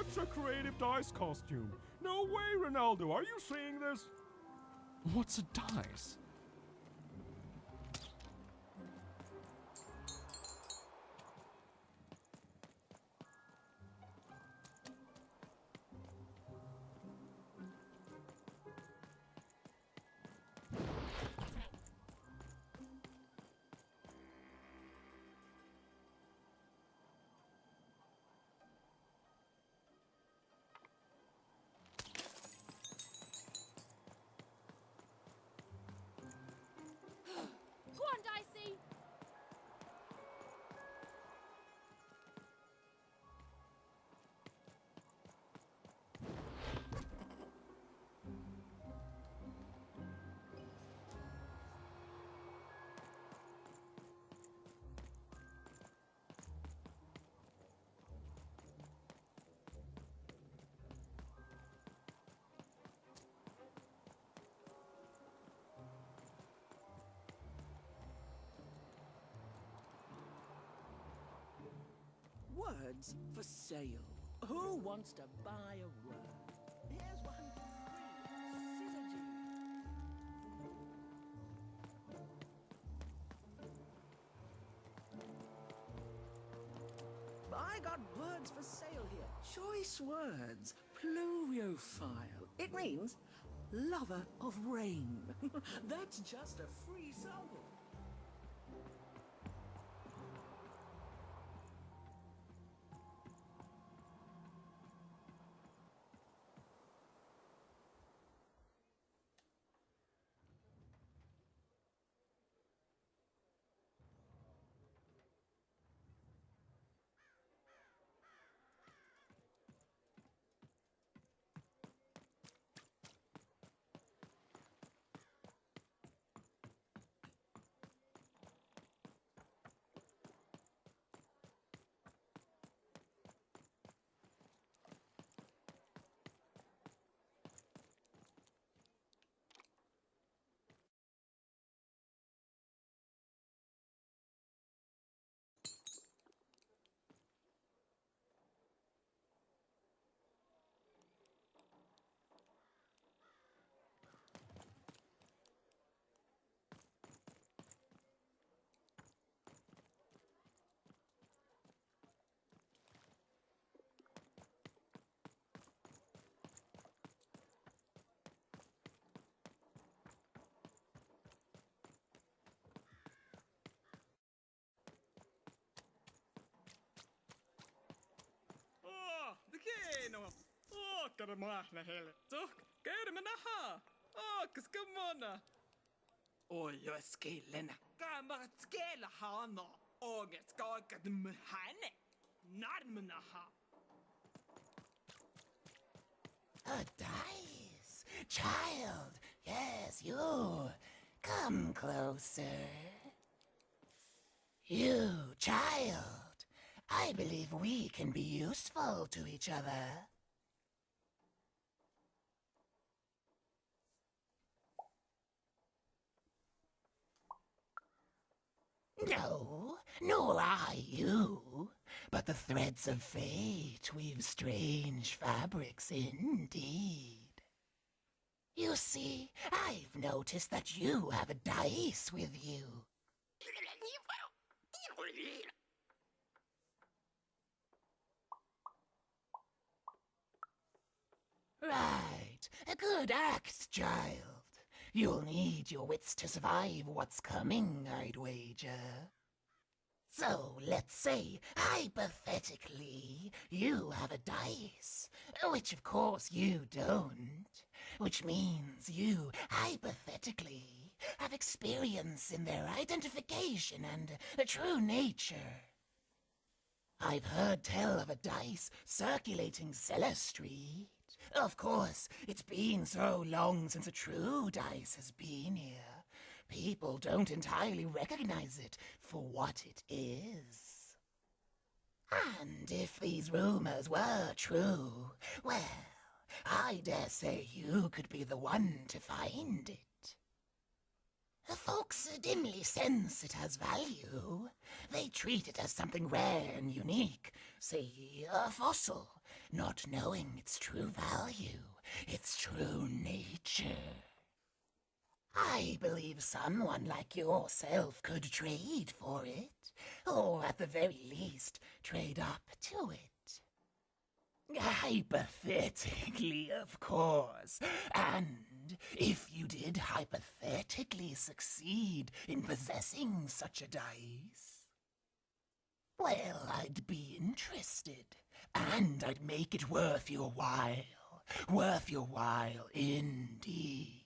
Such a creative dice costume. No way, Ronaldo. Are you seeing this? What's a dice? Go on, Dicey! Words for sale. Who wants to buy a word? Here's one for free. Scissor I got words for sale here. Choice words. Pluriophile. It means lover of rain. That's just a free sample. Keinoa! Åker mahla helle. Så, käydemme nähdä. Åkes kummona. Oi, jo skillena. Kammarat skella hana. Åget skakat med henne. Narmen nähdä. A dice! Child! Yes, you! Come closer. You, child! I believe we can be useful to each other. No, nor I you, but the threads of fate weave strange fabrics indeed. You see, I've noticed that you have a dice with you. Right, a good act, child. You'll need your wits to survive what's coming, I'd wager. So, let's say, hypothetically, you have a dice, which of course you don't, which means you, hypothetically, have experience in their identification and true nature. I've heard tell of a dice circulating Cellar Street. Of course, it's been so long since a true dice has been here. People don't entirely recognize it for what it is. And if these rumors were true, well, I dare say you could be the one to find it. Folks dimly sense it has value. They treat it as something rare and unique, say a fossil, not knowing its true value, its true nature. I believe someone like yourself could trade for it, or at the very least, trade up to it. Hypothetically, of course. And if you did hypothetically succeed in possessing such a dice, well, I'd be interested. And I'd make it worth your while. Worth your while indeed.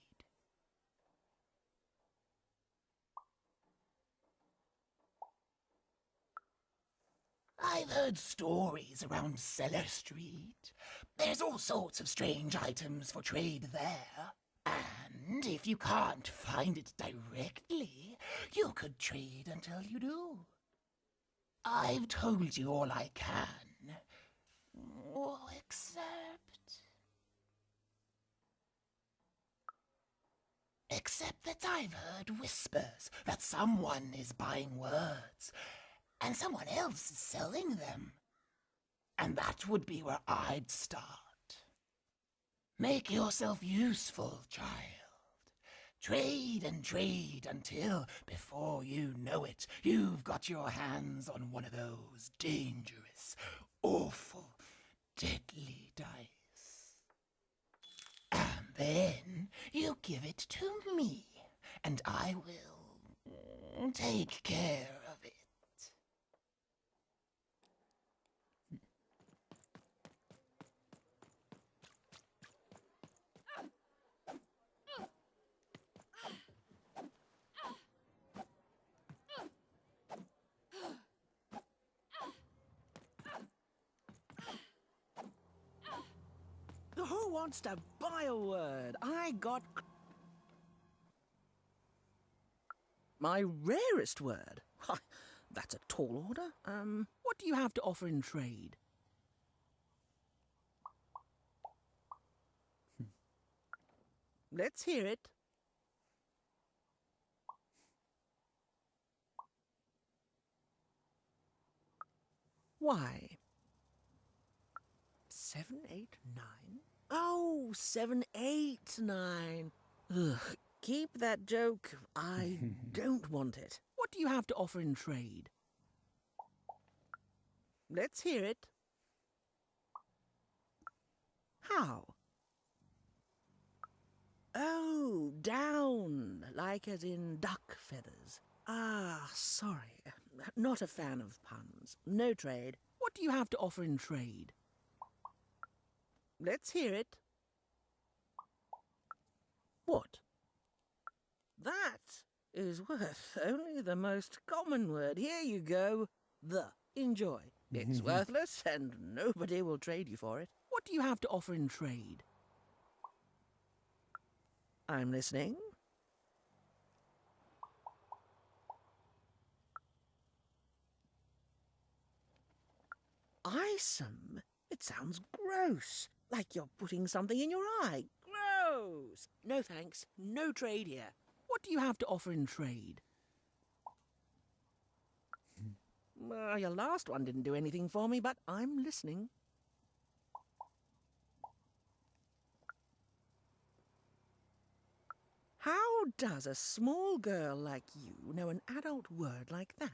I've heard stories around Cellar Street. There's all sorts of strange items for trade there. And if you can't find it directly, you could trade until you do. I've told you all I can. Except that I've heard whispers that someone is buying words, and someone else is selling them. And that would be where I'd start. Make yourself useful, child. Trade and trade until, before you know it, you've got your hands on one of those dangerous, awful, deadly dice. And then you give it to me, and I will take care of it. Who wants to buy a word? I got... My rarest word? That's a tall order. What do you have to offer in trade? Let's hear it. Why? 7, 8, 9? Oh, 7, 8, 9. Ugh, keep that joke. I don't want it. What do you have to offer in trade? Let's hear it. How? Oh, down, like as in duck feathers. Ah, sorry. Not a fan of puns. No trade. What do you have to offer in trade? Let's hear it. What? That is worth only the most common word. Here you go. The. Enjoy. It's worthless and nobody will trade you for it. What do you have to offer in trade? I'm listening. Eyesome? It sounds gross. Like you're putting something in your eye. Gross! No thanks. No trade here. What do you have to offer in trade? Your last one didn't do anything for me, but I'm listening. How does a small girl like you know an adult word like that?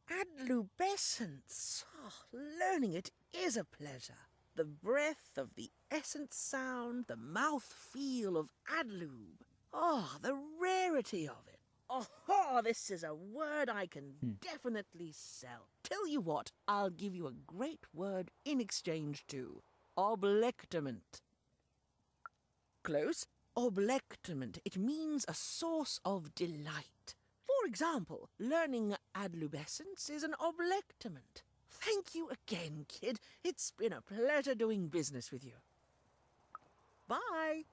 Adlubescence. Oh, learning it is a pleasure. The breath of the essence sound, the mouth feel of adlube. Oh, the rarity of it. Oh, this is a word I can definitely sell. Tell you what, I'll give you a great word in exchange too. Oblectament. Close. Oblectament. It means a source of delight. For example, learning adlubescence is an oblectament. Thank you again, kid. It's been a pleasure doing business with you. Bye.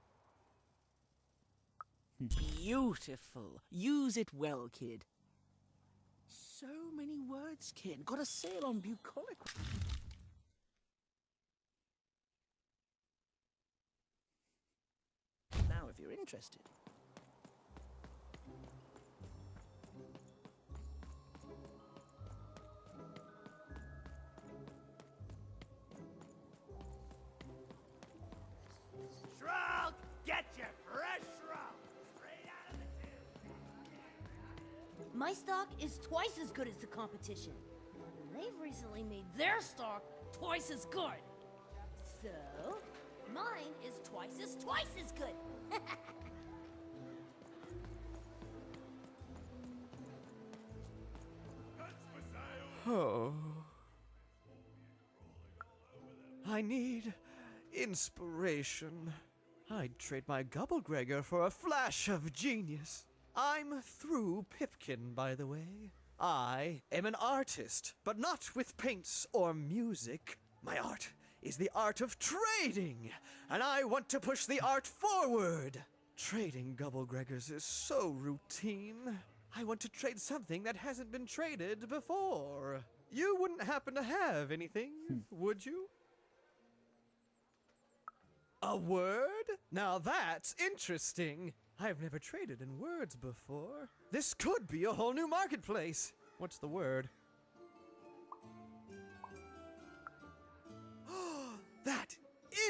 Beautiful. Use it well, kid. So many words, kid. Got a sale on bucolic. Now, if you you're interested. Shroud! Get your fresh shroud! Straight out of the tube! My stock is twice as good as the competition. And they've recently made their stock twice as good. So, mine is twice as good. Oh. I need inspiration. I'd trade my Gubblegregor for a flash of genius. I'm through Pipkin, by the way. I am an artist, but not with paints or music. My art is the art of trading, and I want to push the art forward. Trading Gubblegregors is so routine. I want to trade something that hasn't been traded before. You wouldn't happen to have anything, would you? A word? Now that's interesting. I've never traded in words before. This could be a whole new marketplace. What's the word? That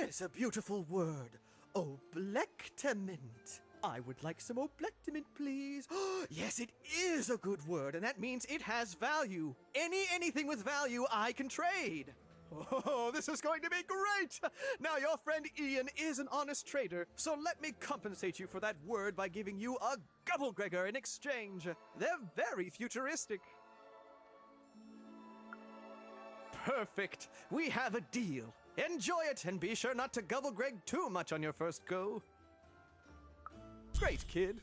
is a beautiful word. Oblectament. I would like some oblectament, please. Yes, it is a good word, and that means it has value. Anything with value I can trade. Oh, this is going to be great! Now your friend Ian is an honest trader, so let me compensate you for that word by giving you a Gubblegregor in exchange. They're very futuristic. Perfect. We have a deal. Enjoy it, and be sure not to Gubblegreg too much on your first go. Great, kid.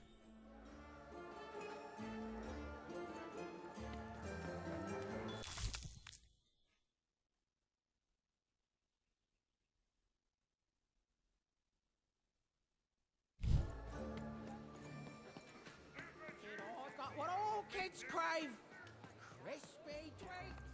I've got what all kids crave. Crispy treats.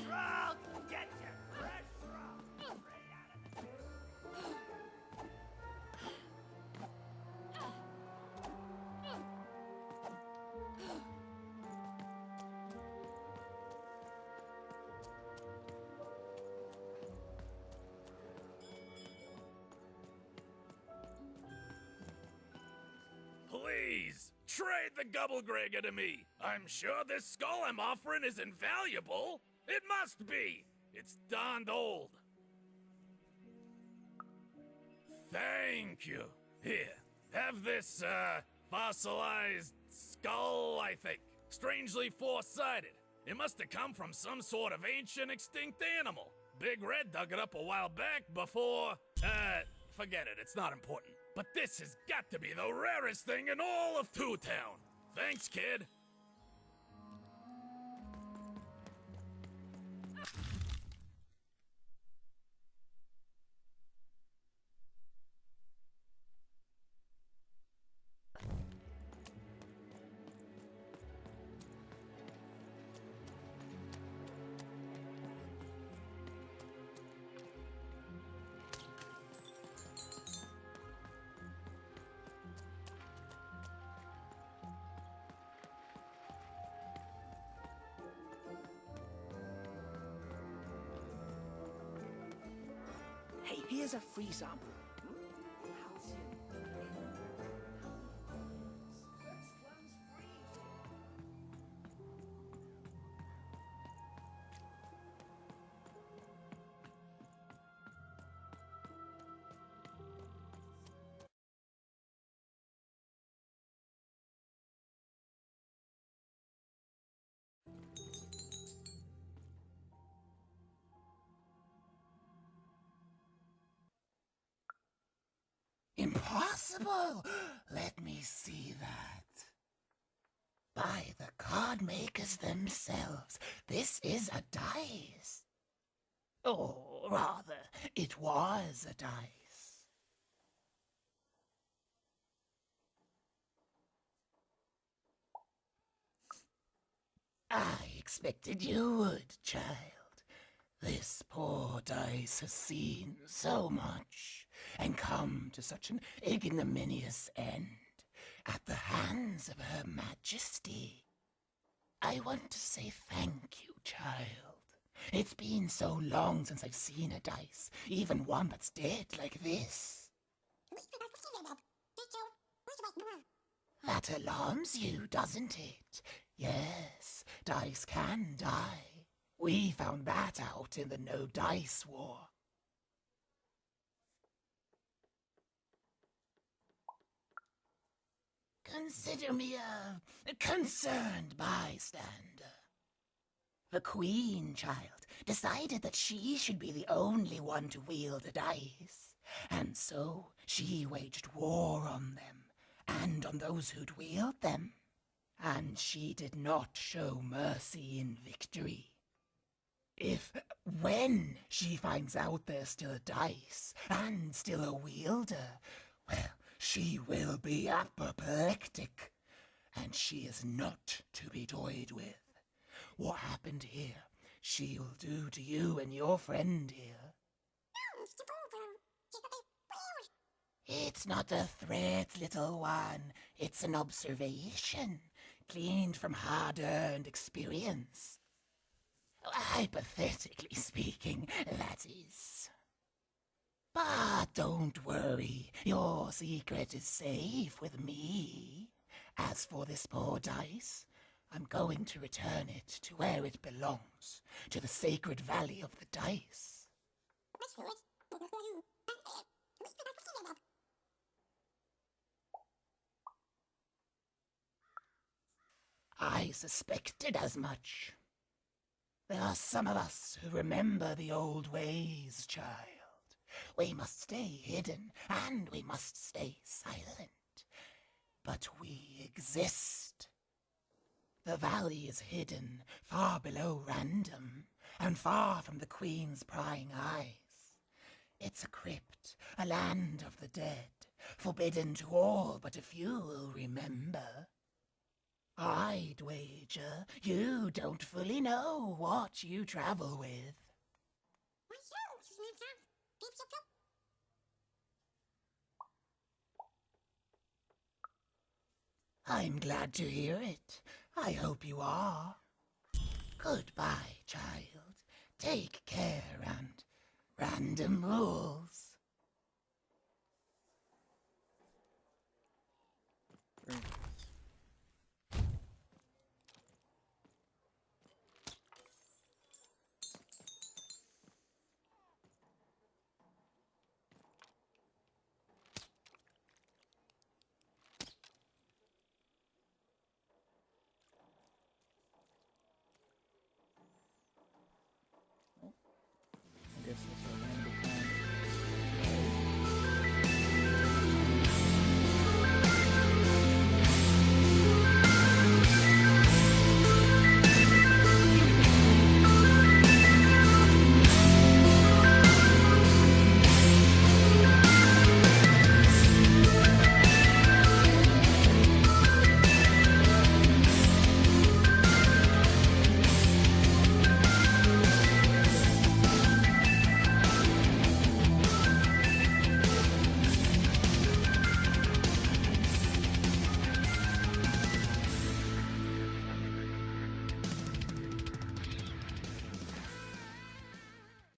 Shroud! Get your fresh shroud! Straight out of the Please, trade the Gubblegregor to me. I'm sure this skull I'm offering is invaluable. It must be. It's darned old. Thank you. Here, have this, fossilized skull, I think. Strangely four-sided. It must have come from some sort of ancient extinct animal. Big Red dug it up a while back before, forget it, it's not important. But this has got to be the rarest thing in all of Two Town. Thanks, kid. Here's a free sample. Impossible! Let me see that. By the card makers themselves, this is a dice. Or rather, it was a dice. I expected you would, child. This poor dice has seen so much and come to such an ignominious end at the hands of Her Majesty. I want to say thank you, child. It's been so long since I've seen a dice, even one that's dead like this. That alarms you, doesn't it? Yes, dice can die. We found that out in the No Dice War. Consider me a concerned bystander. The Queen, child, decided that she should be the only one to wield a dice, and so she waged war on them, and on those who'd wield them. And she did not show mercy in victory. When she finds out there's still a dice, and still a wielder, well, she will be apoplectic, and she is not to be toyed with. What happened here, she'll do to you and your friend here. It's not a threat, little one. It's an observation, gleaned from hard-earned experience. Hypothetically speaking, that is. But don't worry, your secret is safe with me. As for this poor dice, I'm going to return it to where it belongs, to the sacred valley of the dice. I suspected as much. There are some of us who remember the old ways, child. We must stay hidden, and we must stay silent. But we exist. The valley is hidden, far below random, and far from the Queen's prying eyes. It's a crypt, a land of the dead, forbidden to all but a few will remember. I'd wager you don't fully know what you travel with. I'm glad to hear it. I hope you are. Goodbye, child. Take care and random rules.